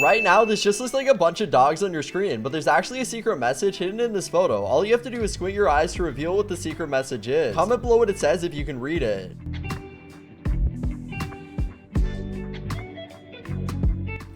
Right now, this just looks like a bunch of dogs on your screen, but there's actually a secret message hidden in this photo. All you have to do is squint your eyes to reveal what the secret message is. Comment below what it says if you can read it.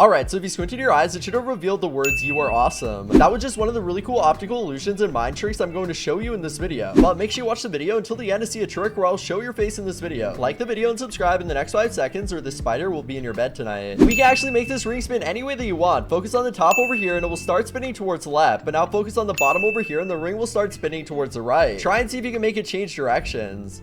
Alright, so if you squinted your eyes, it should have revealed the words "you are awesome." That was just one of the really cool optical illusions and mind tricks I'm going to show you in this video. But make sure you watch the video until the end to see a trick where I'll show your face in this video. Like the video and subscribe in the next 5 seconds or this spider will be in your bed tonight. We can actually make this ring spin any way that you want. Focus on the top over here and it will start spinning towards the left, but now focus on the bottom over here and the ring will start spinning towards the right. Try and see if you can make it change directions.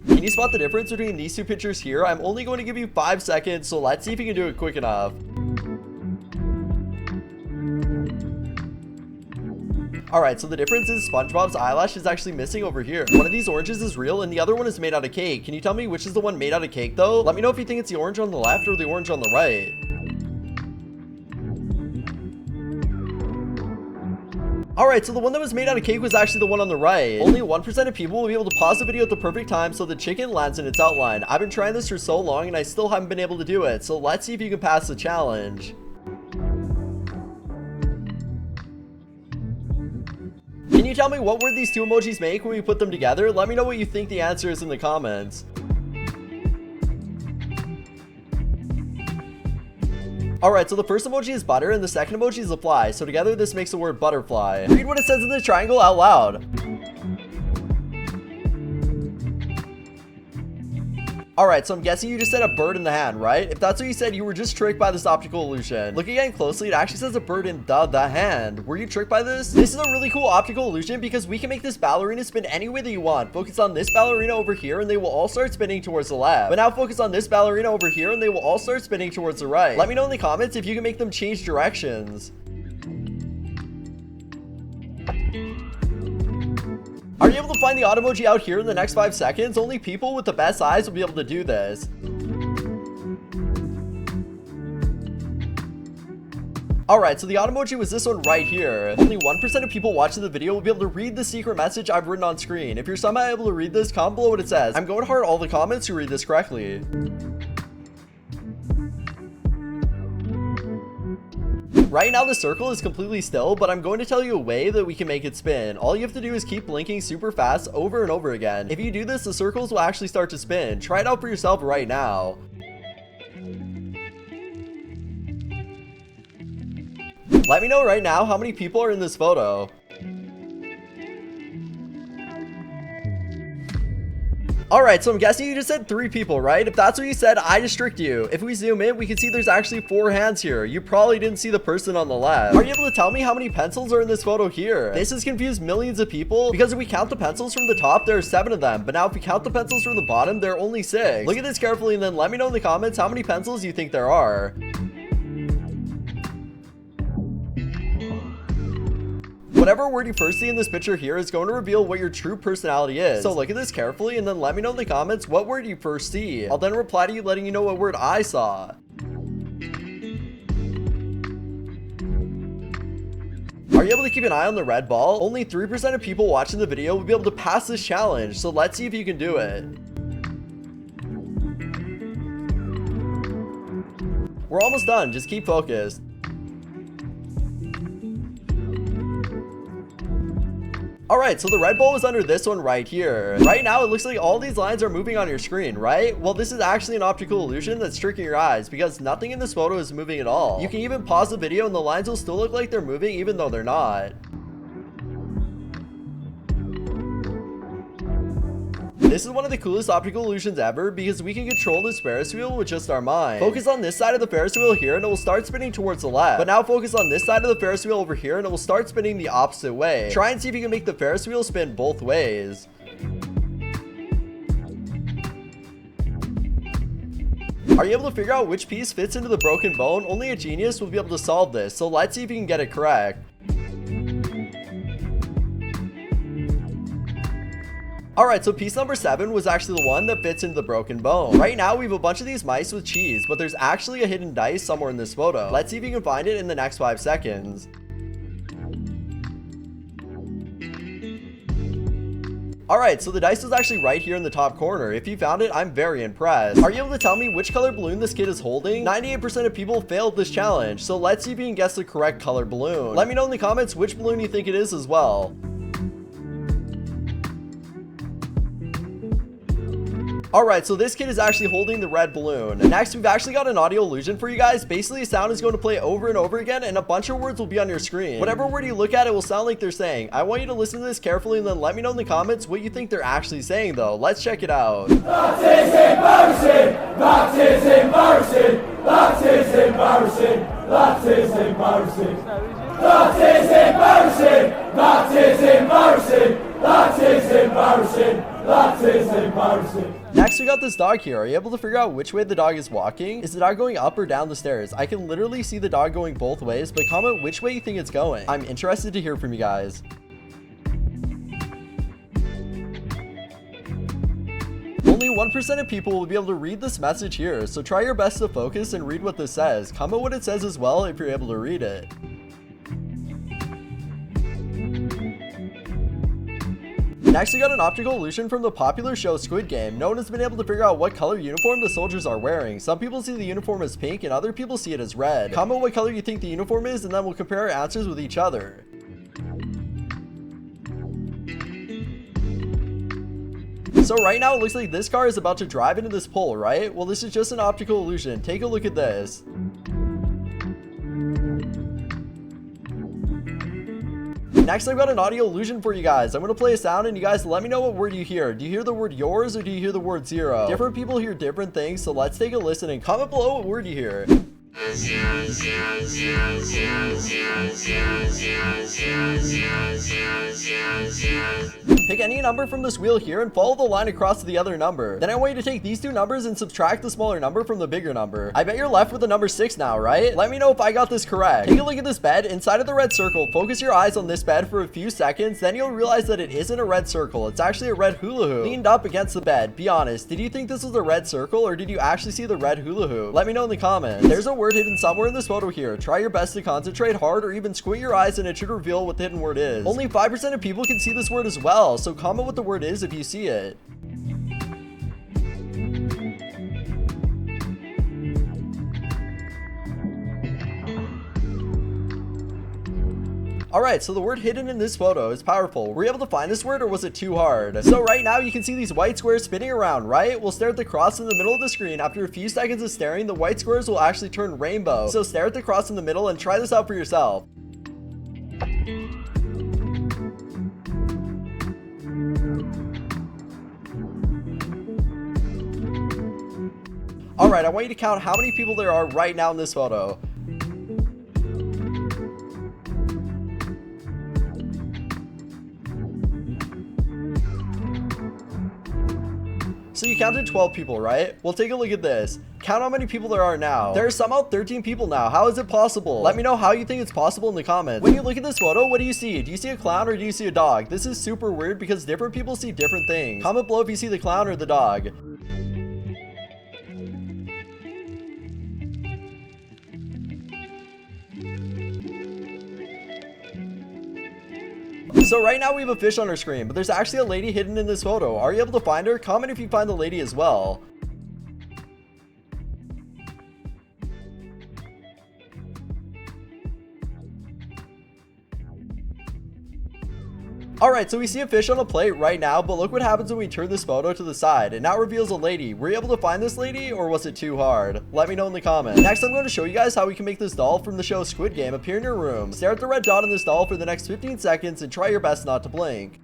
Can you spot the difference between these two pictures here? I'm only going to give you 5 seconds, so let's see if you can do it quick enough. Alright, so the difference is SpongeBob's eyelash is actually missing over here. One of these oranges is real and the other one is made out of cake. Can you tell me which is the one made out of cake though? Let me know if you think it's the orange on the left or the orange on the right. Alright, so the one that was made out of cake was actually the one on the right. Only 1% of people will be able to pause the video at the perfect time so the chicken lands in its outline. I've been trying this for so long and I still haven't been able to do it, so let's see if you can pass the challenge. Can you tell me what word these two emojis make when we put them together? Let me know what you think the answer is in the comments. Alright, so the first emoji is butter and the second emoji is a fly, so together this makes the word butterfly. Read what it says in the triangle out loud. Alright, so I'm guessing you just said a bird in the hand, right? If that's what you said, you were just tricked by this optical illusion. Look again closely, it actually says a bird in the hand. Were you tricked by this? This is a really cool optical illusion because we can make this ballerina spin any way that you want. Focus on this ballerina over here and they will all start spinning towards the left. But now focus on this ballerina over here and they will all start spinning towards the right. Let me know in the comments if you can make them change directions. Are you able to find the odd emoji out here in the next 5 seconds? Only people with the best eyes will be able to do this. Alright, so the odd emoji was this one right here. Only 1% of people watching the video will be able to read the secret message I've written on screen. If you're somehow able to read this, comment below what it says. I'm going to heart all the comments who read this correctly. Right now the circle is completely still, but I'm going to tell you a way that we can make it spin. All you have to do is keep blinking super fast over and over again. If you do this, the circles will actually start to spin. Try it out for yourself right now. Let me know right now how many people are in this photo. Alright, so I'm guessing you just said 3 people, right? If that's what you said, I just tricked you. If we zoom in, we can see there's actually 4 hands here. You probably didn't see the person on the left. Are you able to tell me how many pencils are in this photo here? This has confused millions of people because if we count the pencils from the top, there are 7 of them. But now if we count the pencils from the bottom, there are only 6. Look at this carefully and then let me know in the comments how many pencils you think there are. Whatever word you first see in this picture here is going to reveal what your true personality is. So look at this carefully and then let me know in the comments what word you first see. I'll then reply to you letting you know what word I saw. Are you able to keep an eye on the red ball? Only 3% of people watching the video will be able to pass this challenge, so let's see if you can do it. We're almost done, just keep focused. Alright, so the red ball is under this one right here. Right now, it looks like all these lines are moving on your screen, right? Well, this is actually an optical illusion that's tricking your eyes because nothing in this photo is moving at all. You can even pause the video and the lines will still look like they're moving even though they're not. This is one of the coolest optical illusions ever because we can control this Ferris wheel with just our mind. Focus on this side of the Ferris wheel here and it will start spinning towards the left. But now focus on this side of the Ferris wheel over here and it will start spinning the opposite way. Try and see if you can make the Ferris wheel spin both ways. Are you able to figure out which piece fits into the broken bone? Only a genius will be able to solve this, so let's see if you can get it correct. Alright, so piece number 7 was actually the one that fits into the broken bone. Right now, we have a bunch of these mice with cheese, but there's actually a hidden dice somewhere in this photo. Let's see if you can find it in the next 5 seconds. Alright, so the dice is actually right here in the top corner. If you found it, I'm very impressed. Are you able to tell me which color balloon this kid is holding? 98% of people failed this challenge, so let's see if you can guess the correct color balloon. Let me know in the comments which balloon you think it is as well. Alright, so this kid is actually holding the red balloon. Next, we've actually got an audio illusion for you guys. Basically, sound is going to play over and over again, and a bunch of words will be on your screen. Whatever word you look at, it will sound like they're saying. I want you to listen to this carefully and then let me know in the comments what you think they're actually saying, though. Let's check it out. That is embarrassing! That is embarrassing! That is embarrassing! That is embarrassing! That is embarrassing! That is embarrassing! That is embarrassing! That is embarrassing! Next, we got this dog here. Are you able to figure out which way the dog is walking? Is the dog going up or down the stairs? I can literally see the dog going both ways, but comment which way you think it's going. I'm interested to hear from you guys. Only 1% of people will be able to read this message here, so try your best to focus and read what this says. Comment what it says as well if you're able to read it. Next, we got an optical illusion from the popular show Squid Game. No one has been able to figure out what color uniform the soldiers are wearing. Some people see the uniform as pink and other people see it as red. Comment what color you think the uniform is and then we'll compare our answers with each other. So right now it looks like this car is about to drive into this pole, right? Well, this is just an optical illusion. Take a look at this. Next, I've got an audio illusion for you guys. I'm going to play a sound and you guys let me know what word you hear. Do you hear the word yours or do you hear the word zero? Different people hear different things, so let's take a listen and comment below what word you hear. Pick any number from this wheel here and follow the line across to the other number. Then I want you to take these two numbers and subtract the smaller number from the bigger number. I bet you're left with the number 6 now, right? Let me know if I got this correct. Take a look at this bed. Inside of the red circle, focus your eyes on this bed for a few seconds, then you'll realize that it isn't a red circle. It's actually a red hula hoop leaned up against the bed. Be honest, did you think this was a red circle or did you actually see the red hula hoop? Let me know in the comments. There's a word hidden somewhere in this photo here. Try your best to concentrate hard or even squint your eyes and it should reveal what the hidden word is. Only 5% of people can see this word as well, so comment what the word is if you see it. Alright, so the word hidden in this photo is powerful. Were you able to find this word or was it too hard? So right now you can see these white squares spinning around, right? We'll stare at the cross in the middle of the screen. After a few seconds of staring, the white squares will actually turn rainbow. So stare at the cross in the middle and try this out for yourself. Alright, I want you to count how many people there are right now in this photo. So you counted 12 people, right? Well, take a look at this. Count how many people there are now. There are somehow 13 people now. How is it possible? Let me know how you think it's possible in the comments. When you look at this photo, what do you see? Do you see a clown or do you see a dog? This is super weird because different people see different things. Comment below if you see the clown or the dog. So right now we have a fish on our screen, but there's actually a lady hidden in this photo. Are you able to find her? Comment if you find the lady as well. Alright, so we see a fish on a plate right now, but look what happens when we turn this photo to the side. It now reveals a lady. Were you able to find this lady, or was it too hard? Let me know in the comments. Next, I'm going to show you guys how we can make this doll from the show Squid Game appear in your room. Stare at the red dot on this doll for the next 15 seconds and try your best not to blink.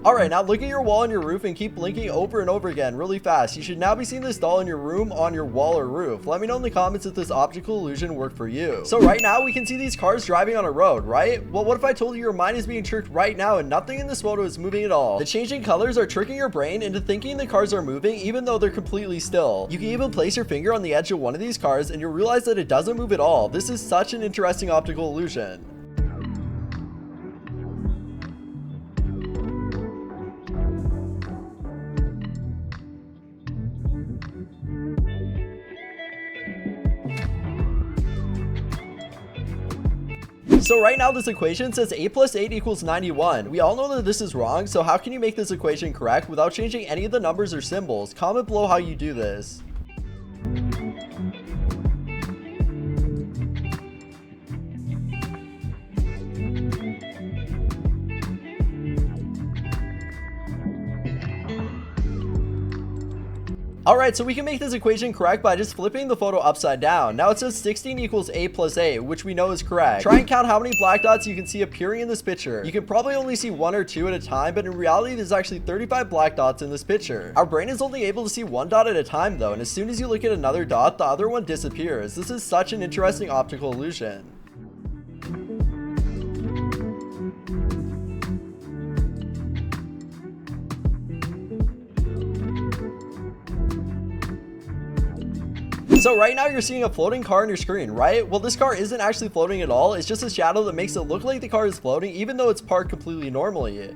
Alright, now look at your wall on your roof and keep blinking over and over again really fast. You should now be seeing this doll in your room, on your wall or roof. Let me know in the comments if this optical illusion worked for you. So right now we can see these cars driving on a road, right? Well, what if I told you your mind is being tricked right now and nothing in this photo is moving at all? The changing colors are tricking your brain into thinking the cars are moving even though they're completely still. You can even place your finger on the edge of one of these cars and you'll realize that it doesn't move at all. This is such an interesting optical illusion. So right now this equation says 8 plus 8 equals 91. We all know that this is wrong, so how can you make this equation correct without changing any of the numbers or symbols? Comment below how you do this. Alright, so we can make this equation correct by just flipping the photo upside down. Now it says 16 equals 8 plus 8, which we know is correct. Try and count how many black dots you can see appearing in this picture. You can probably only see 1 or 2 at a time, but in reality there's actually 35 black dots in this picture. Our brain is only able to see 1 dot at a time though, and as soon as you look at another dot, the other one disappears. This is such an interesting optical illusion. So right now you're seeing a floating car on your screen, right? Well, this car isn't actually floating at all. It's just a shadow that makes it look like the car is floating, even though it's parked completely normally.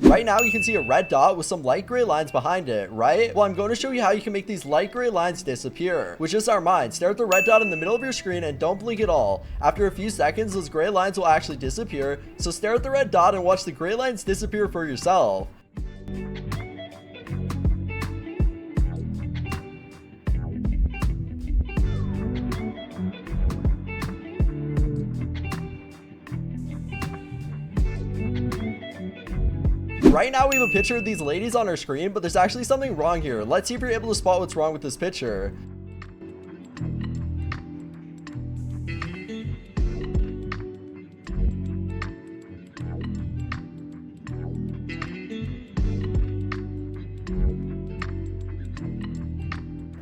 Right now you can see a red dot with some light gray lines behind it, right? Well, I'm going to show you how you can make these light gray lines disappear. With just our mind, stare at the red dot in the middle of your screen and don't blink at all. After a few seconds, those gray lines will actually disappear, so stare at the red dot and watch the gray lines disappear for yourself. Right now we have a picture of these ladies on our screen, but there's actually something wrong here. Let's see if you're able to spot what's wrong with this picture.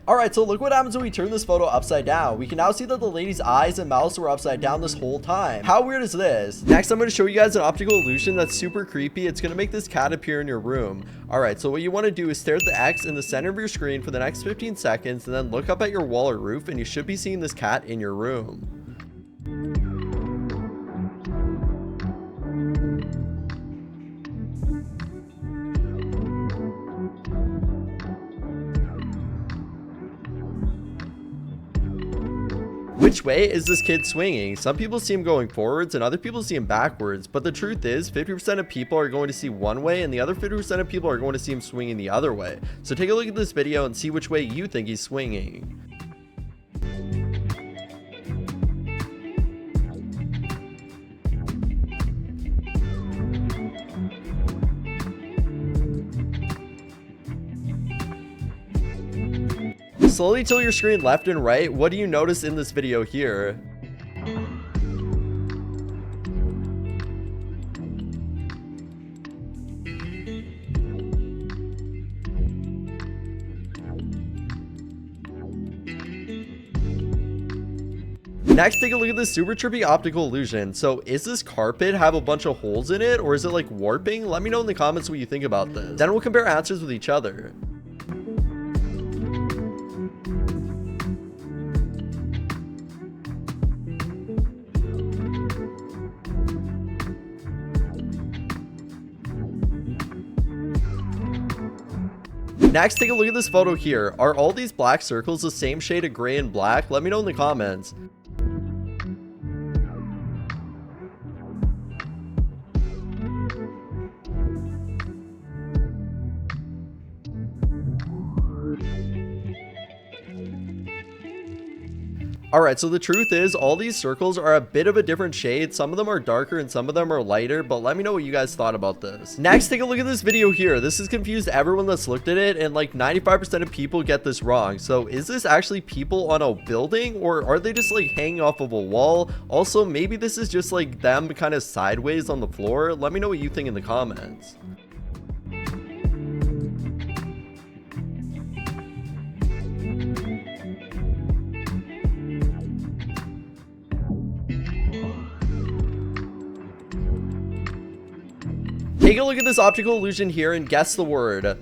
Alright, so look what happens when we turn this photo upside down. We can now see that the lady's eyes and mouth were upside down this whole time. How weird is this? Next, I'm going to show you guys an optical illusion that's super creepy. It's going to make this cat appear in your room. Alright, so what you want to do is stare at the X in the center of your screen for the next 15 seconds and then look up at your wall or roof and you should be seeing this cat in your room. Which way is this kid swinging? Some people see him going forwards and other people see him backwards, but the truth is 50% of people are going to see one way and the other 50% of people are going to see him swinging the other way. So take a look at this video and see which way you think he's swinging. Slowly tilt your screen left and right. What do you notice in this video here? Next, take a look at this super trippy optical illusion. So is this carpet have a bunch of holes in it or is it like warping? Let me know in the comments what you think about this. Then we'll compare answers with each other. Next, take a look at this photo here. Are all these black circles the same shade of gray and black? Let me know in the comments. Alright, so the truth is all these circles are a bit of a different shade. Some of them are darker and some of them are lighter, but let me know what you guys thought about this. Next, take a look at this video here. This has confused everyone that's looked at it, and like 95% of people get this wrong. So is this actually people on a building or are they just like hanging off of a wall? Also, maybe this is just like them kind of sideways on the floor. Let me know what you think in the comments. Take a look at this optical illusion here and guess the word.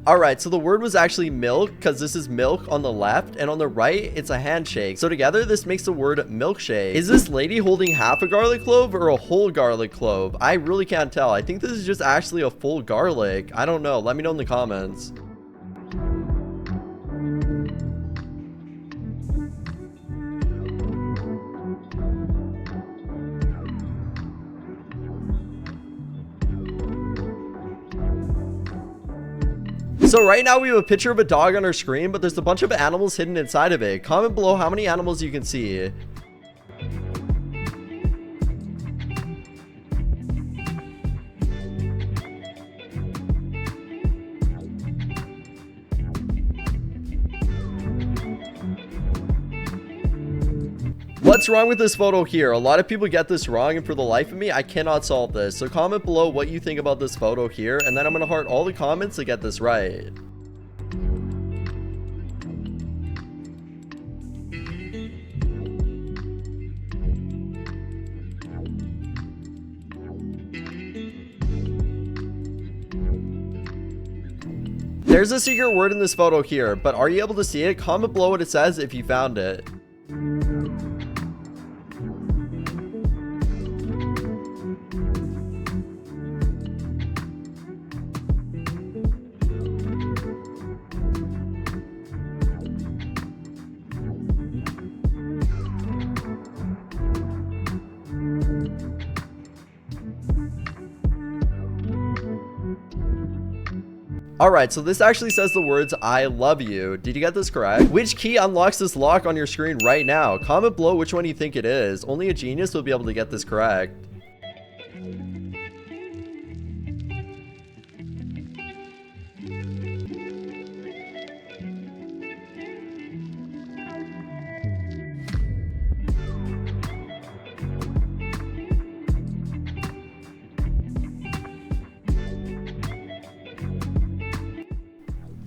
All right, so the word was actually milk because this is milk on the left, and on the right, it's a handshake. So together, this makes the word milkshake. Is this lady holding half a garlic clove or a whole garlic clove? I really can't tell. I think this is just actually a full garlic. I don't know. Let me know in the comments. So right now we have a picture of a dog on our screen, but there's a bunch of animals hidden inside of it. Comment below how many animals you can see. What's wrong with this photo here? A lot of people get this wrong, and for the life of me, I cannot solve this. So comment below what you think about this photo here, and then I'm gonna heart all the comments to get this right. There's a secret word in this photo here, but are you able to see it? Comment below what it says if you found it. Alright, so this actually says the words, I love you. Did you get this correct? Which key unlocks this lock on your screen right now? Comment below which one you think it is. Only a genius will be able to get this correct.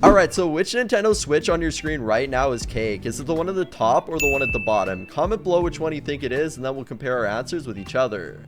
Alright, so which Nintendo Switch on your screen right now is cake? Is it the one at the top or the one at the bottom? Comment below which one you think it is, and then we'll compare our answers with each other.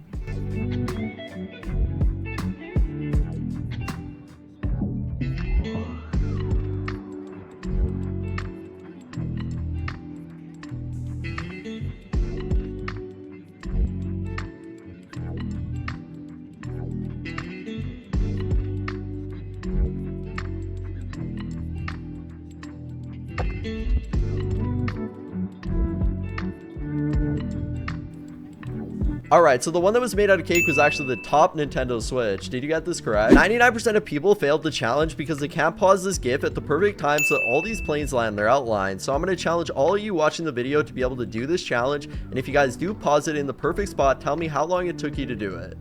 Alright, so the one that was made out of cake was actually the top Nintendo Switch. Did you get this correct? 99% of people failed the challenge because they can't pause this GIF at the perfect time so that all these planes land their outline. So I'm going to challenge all of you watching the video to be able to do this challenge. And if you guys do pause it in the perfect spot, tell me how long it took you to do it.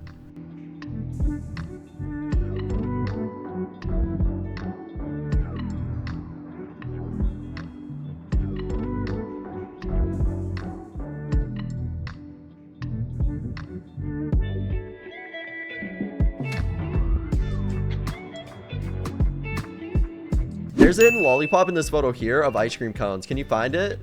There's a hidden lollipop in this photo here of ice cream cones. Can you find it?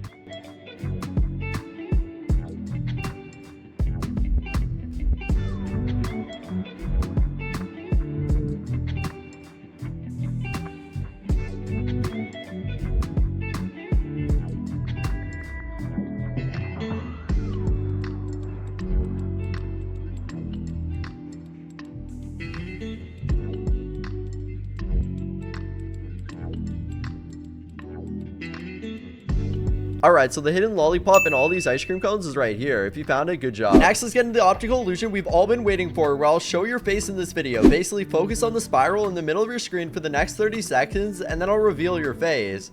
Alright, so the hidden lollipop and all these ice cream cones is right here. If you found it, good job. Next, let's get into the optical illusion we've all been waiting for, where I'll show your face in this video. Basically, focus on the spiral in the middle of your screen for the next 30 seconds, and then I'll reveal your face.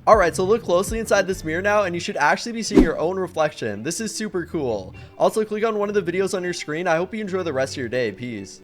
Alright, so look closely inside this mirror now, and you should actually be seeing your own reflection. This is super cool. Also, click on one of the videos on your screen. I hope you enjoy the rest of your day. Peace.